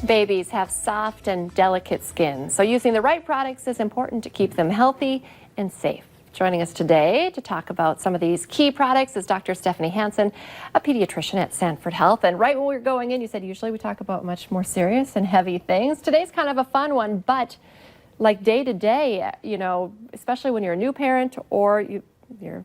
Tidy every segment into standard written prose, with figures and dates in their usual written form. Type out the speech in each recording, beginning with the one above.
Babies have soft and delicate skin, so using the right products is important to keep them healthy and safe. Joining us today to talk about some of these key products is Dr. Stephanie Hansen, a pediatrician at Sanford Health. And right when we were going in, you said usually we talk about much more serious and heavy things. Today's kind of a fun one, but like day to day, you know, especially when you're a new parent or you've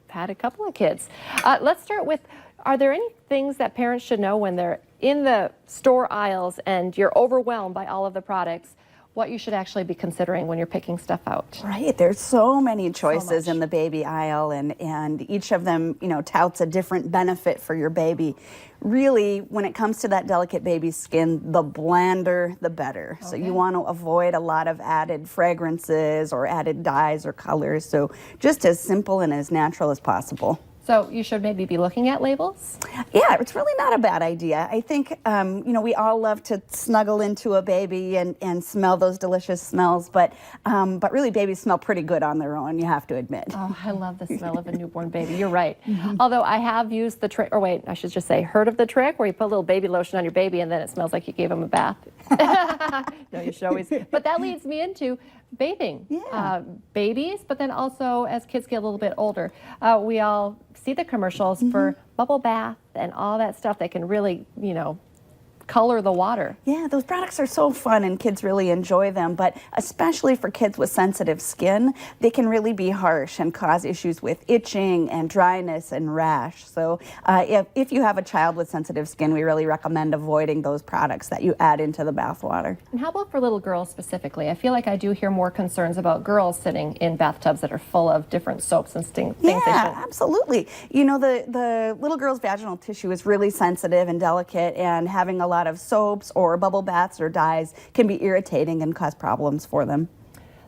had a couple of kids. Let's start with, are there any things that parents should know when they're in the store aisles and you're overwhelmed by all of the products, what you should actually be considering when you're picking stuff out? Right, there's so many choices in the baby aisle, and each of them, you know, touts a different benefit for your baby. Really, when it comes to that delicate baby skin, the blander, the better. Okay. So you want to avoid a lot of added fragrances or added dyes or colors. So just as simple and as natural as possible. So you should maybe be looking at labels? Yeah, it's really not a bad idea. I think, you know, we all love to snuggle into a baby and smell those delicious smells, but really babies smell pretty good on their own, you have to admit. Oh, I love the smell of a newborn baby. You're right. Although I have used the trick, or wait, I should just say heard of the trick where you put a little baby lotion on your baby and then it smells like you gave him a bath. No, you should always. But that leads me into bathing. Yeah. Babies, but then also as kids get a little bit older, we all see the commercials for bubble bath and all that stuff that can really, you know, color the water. Yeah, those products are so fun and kids really enjoy them, but especially for kids with sensitive skin, they can really be harsh and cause issues with itching and dryness and rash. So if you have a child with sensitive skin, we really recommend avoiding those products that you add into the bath water. And how about for little girls specifically? I feel like I do hear more concerns about girls sitting in bathtubs that are full of different soaps and things. Yeah, absolutely. You know, the little girl's vaginal tissue is really sensitive and delicate, and having a lot of soaps or bubble baths or dyes can be irritating and cause problems for them.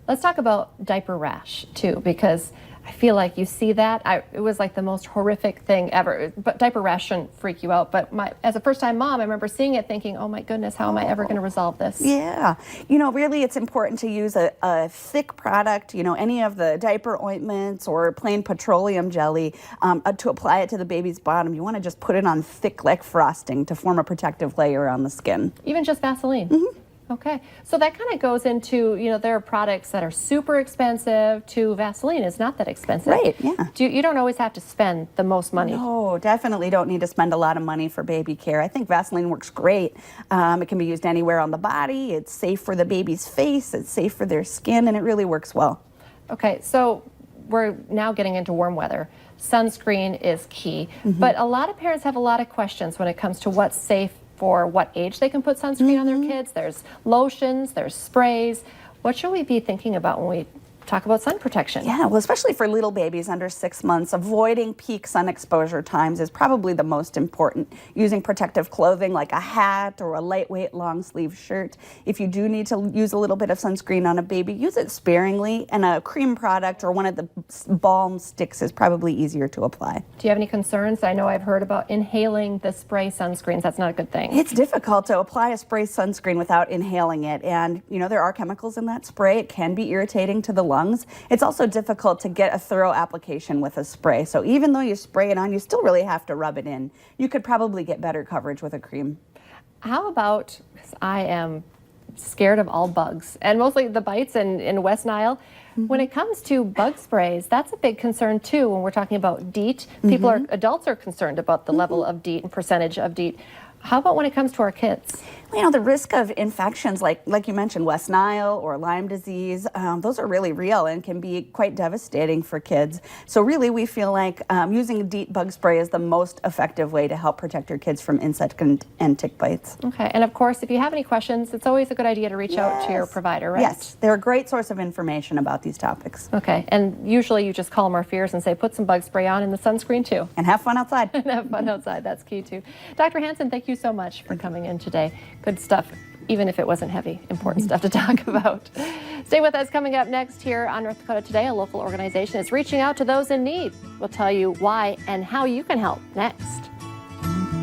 Let's talk about diaper rash too, because I feel like you see that. It was like the most horrific thing ever. But diaper rash shouldn't freak you out. But as a first-time mom, I remember seeing it thinking, oh my goodness, how am I ever going to resolve this? Yeah. You know, really it's important to use a thick product, you know, any of the diaper ointments or plain petroleum jelly to apply it to the baby's bottom. You want to just put it on thick like frosting to form a protective layer on the skin. Even just Vaseline? Okay, so that kind of goes into, you know, there are products that are super expensive to Vaseline is not that expensive. Right, yeah. You don't always have to spend the most money. No, definitely don't need to spend a lot of money for baby care. I think Vaseline works great. It can be used anywhere on the body. It's safe for the baby's face. It's safe for their skin, and it really works well. Okay, so we're now getting into warm weather. Sunscreen is key, but a lot of parents have a lot of questions when it comes to what's safe for what age they can put sunscreen on their kids. There's lotions, there's sprays. What should we be thinking about when we talk about sun protection? Yeah, well, especially for little babies under 6 months, avoiding peak sun exposure times is probably the most important. Using protective clothing like a hat or a lightweight long sleeve shirt. If you do need to use a little bit of sunscreen on a baby, use it sparingly, and a cream product or one of the balm sticks is probably easier to apply. Do you have any concerns? I know I've heard about inhaling the spray sunscreens. That's not a good thing. It's difficult to apply a spray sunscreen without inhaling it, and you know there are chemicals in that spray. It can be irritating to the lungs. It's also difficult to get a thorough application with a spray. So even though you spray it on, you still really have to rub it in. You could probably get better coverage with a cream. How about, because I am scared of all bugs, and mostly the bites in West Nile. When it comes to bug sprays, that's a big concern too when we're talking about DEET. Adults are concerned about the level of DEET and percentage of DEET. How about when it comes to our kids? You know, the risk of infections like you mentioned, West Nile or Lyme disease, those are really real and can be quite devastating for kids. So really we feel like using DEET bug spray is the most effective way to help protect your kids from insect and tick bites. Okay, and of course, if you have any questions, it's always a good idea to reach out to your provider, right? Yes, they're a great source of information about these topics. Okay, and usually you just calm our fears and say, put some bug spray on in the sunscreen too. And have fun outside. And have fun outside, that's key too. Dr. Hansen, thank you so much for coming in today. Good stuff, even if it wasn't heavy, important stuff to talk about. Stay with us. Coming up next here on North Dakota Today, a local organization is reaching out to those in need. We'll tell you why and how you can help next.